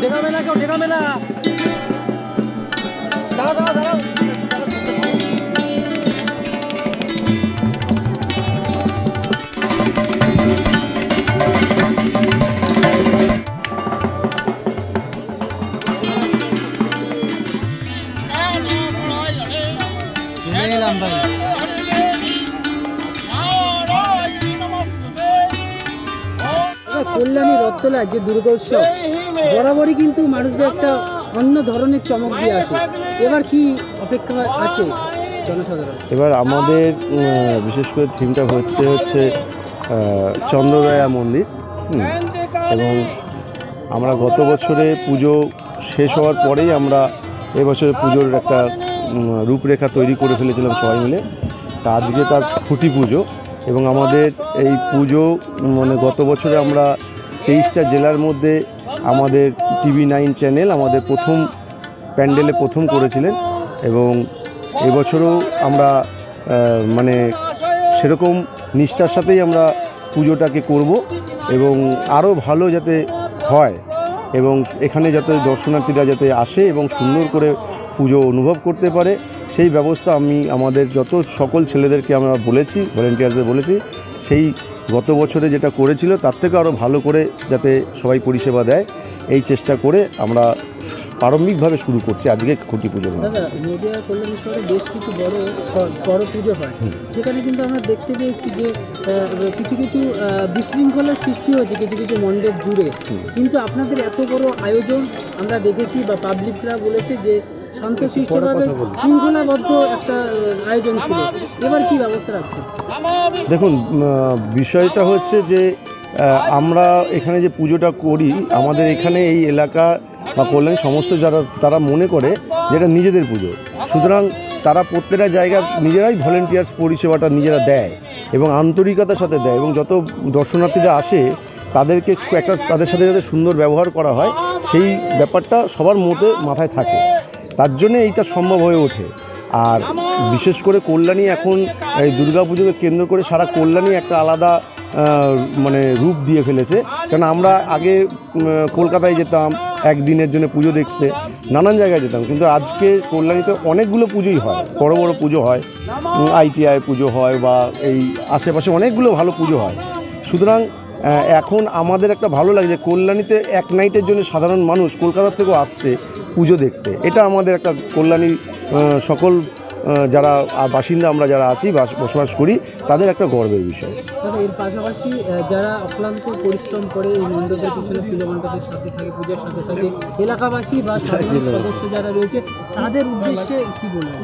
ঠেকাবে না, কেউ ঠেকাবে না। দাঁড়াও দাঁড়াও দাঁড়াও। এলাম ভাই। কল্যাণী রথতলার যে দুর্গোৎসব বরাবরই কিন্তু মানুষদের একটা অন্য ধরনের চমক দিয়ে আসে, এবার কি অপেক্ষা আছে জনসাধারণ? এবার আমাদের বিশেষ করে থিমটা হচ্ছে চন্দ্রদয়া মন্দির, এবং আমরা গত বছরে পুজো শেষ হওয়ার পরেই আমরা এবছরে পুজোর একটা রূপরেখা তৈরি করে ফেলেছিলাম সবাই মিলে। তা আজকে তার খুঁটি পুজো, এবং আমাদের এই পুজো মানে গত বছরে আমরা 23টা জেলার মধ্যে আমাদের TV9 চ্যানেল আমাদের প্রথম প্যান্ডেলে প্রথম করেছিলেন, এবং এবছরও আমরা মানে সেরকম নিষ্ঠার সাথেই আমরা পুজোটাকে করব, এবং আরও ভালো যাতে হয়, এবং এখানে যাতে দর্শনার্থীরা যাতে আসে এবং সুন্দর করে পুজো অনুভব করতে পারে, সেই ব্যবস্থা আমি আমাদের যত সকল ছেলেদেরকে আমরা বলেছি, ভলেন্টিয়ারদের বলেছি, সেই গত বছরে যেটা করেছিল তার থেকে আরও ভালো করে যাতে সবাই পরিষেবা দেয়, এই চেষ্টা করে আমরা প্রারম্ভিকভাবে শুরু করছি আজকে খুঁটি পুজো। দাদা, নদিয়া কল্যাণী শহরে বেশ কিছু বড় পুজো হয়, সেখানে কিন্তু আমরা দেখতে পেয়েছি যে কিছু কিছু বিশৃঙ্খলার সৃষ্টি হয়েছে কিছু কিছু মণ্ডপ জুড়ে, কিন্তু আপনাদের এত বড় আয়োজন আমরা দেখেছি বা পাবলিকরা বলেছে যে শান্তশিষ্টভাবে শৃঙ্খলাবদ্ধ একটা আয়োজন ছিল, এবার কি ব্যবস্থা রাখছে? দেখুন, বিষয়টা হচ্ছে যে আমরা এখানে যে পুজোটা করি, আমাদের এখানে এই এলাকা বা কল্যাণ সমস্ত যারা তারা মনে করে যে এটা নিজেদের পুজো, সুতরাং তারা প্রত্যেকটা জায়গায় নিজেরাই ভলেন্টিয়ার্স পরিষেবাটা নিজেরা দেয় এবং আন্তরিকতার সাথে দেয়, এবং যত দর্শনার্থীরা আসে তাদেরকে তাদের সাথে যাতে সুন্দর ব্যবহার করা হয় সেই ব্যাপারটা সবার মধ্যে মাথায় থাকে, তার জন্যে এইটা সম্ভব হয়ে ওঠে। আর বিশেষ করে কল্যাণী এখন এই দুর্গাপুজোকে কেন্দ্র করে সারা কল্যাণী একটা আলাদা মানে রূপ দিয়ে ফেলেছে, কারণ আমরা আগে কলকাতায় যেতাম একদিনের জন্য পুজো দেখতে, নানান জায়গায় যেতাম, কিন্তু আজকে কল্যাণীতে অনেকগুলো পুজোই হয়, বড় বড় পুজো হয়, ITI পুজো হয় বা এই আশেপাশে অনেকগুলো ভালো পুজো হয়। সুতরাং এখন আমাদের একটা ভালো লাগে যে কল্যাণীতে এক নাইটের জন্য সাধারণ মানুষ কলকাতার থেকেও আসছে পুজো দেখতে, এটা আমাদের একটা কল্যাণী সকল যারা বাসিন্দা আমরা যারা আছি বসবাস করি তাদের একটা গর্বের বিষয়। এর পাশাপাশি যারা অক্লান্ত পরিশ্রম করে এই মণ্ডপের পিছনে মণ্ডপের সাথে থাকে, পূজার সাথে থাকে, এলাকাবাসী বা সদস্য যারা রয়েছে তাদের উদ্দেশ্যে কি বলবেন?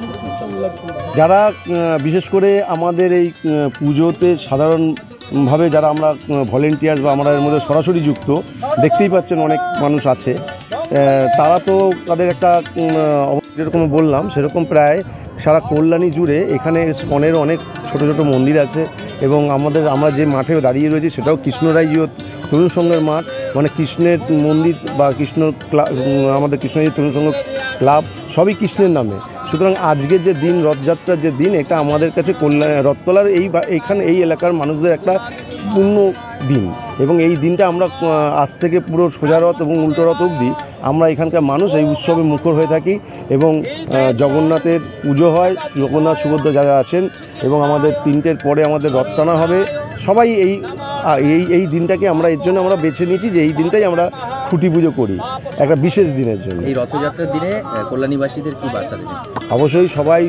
যারা বিশেষ করে আমাদের এই পুজোতে সাধারণভাবে যারা আমরা ভলেন্টিয়ার বা আমরা এর মধ্যে সরাসরি যুক্ত, দেখতেই পাচ্ছেন অনেক মানুষ আছে, তারা তো তাদের একটা যেরকম বললাম সেরকম প্রায় সারা কল্যাণী জুড়ে এখানে স্কনের অনেক ছোট ছোট মন্দির আছে, এবং আমরা যে মাঠে দাঁড়িয়ে রয়েছি সেটাও কৃষ্ণরাজ্য তরুণ সংঘের মাঠ, মানে কৃষ্ণের মন্দির বা আমাদের কৃষ্ণরাজ্য তরুণ সংঘ ক্লাব সবই কৃষ্ণের নামে। সুতরাং আজকের যে দিন, রথযাত্রার যে দিন, এটা আমাদের কাছে রথতলার এইখানে এই এলাকার মানুষদের একটা পূর্ণ দিন, এবং এই দিনটা আমরা আজ থেকে পুরো সোজা রথ এবং উল্টো রথ অবধি আমরা এখানকার মানুষ এই উৎসবে মুখর হয়ে থাকি, এবং জগন্নাথের পুজো হয়, জগন্নাথ সুভদ্রা যারা আছেন, এবং আমাদের 3টের পরে আমাদের রথ টানা হবে। সবাই এই দিনটাকে আমরা এর জন্য আমরা বেছে নিয়েছি যে এই দিনটাই আমরা খুঁটি পুজো করি একটা বিশেষ দিনের জন্য। এই রথযাত্রার দিনে কল্যাণীবাসীদের কি বার্তা দেবেন? অবশ্যই সবাই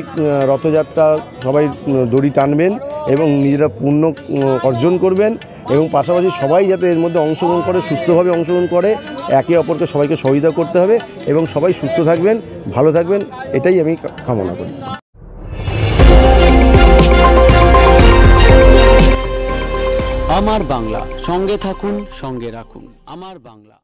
রথযাত্রা সবাই দড়ি টানবেন এবং নিজেরা পুণ্য অর্জন করবেন, এবং পাশাপাশি সবাই যাতে এর মধ্যে অংশগ্রহণ করে, সুস্থভাবে অংশগ্রহণ করে, একে অপরকে সবাইকে সহযোগিতা করতে হবে, এবং সবাই সুস্থ থাকবেন, ভালো থাকবেন, এটাই আমি কামনা করি। আমার বাংলা, সঙ্গে থাকুন, সঙ্গে রাখুন। আমার বাংলা।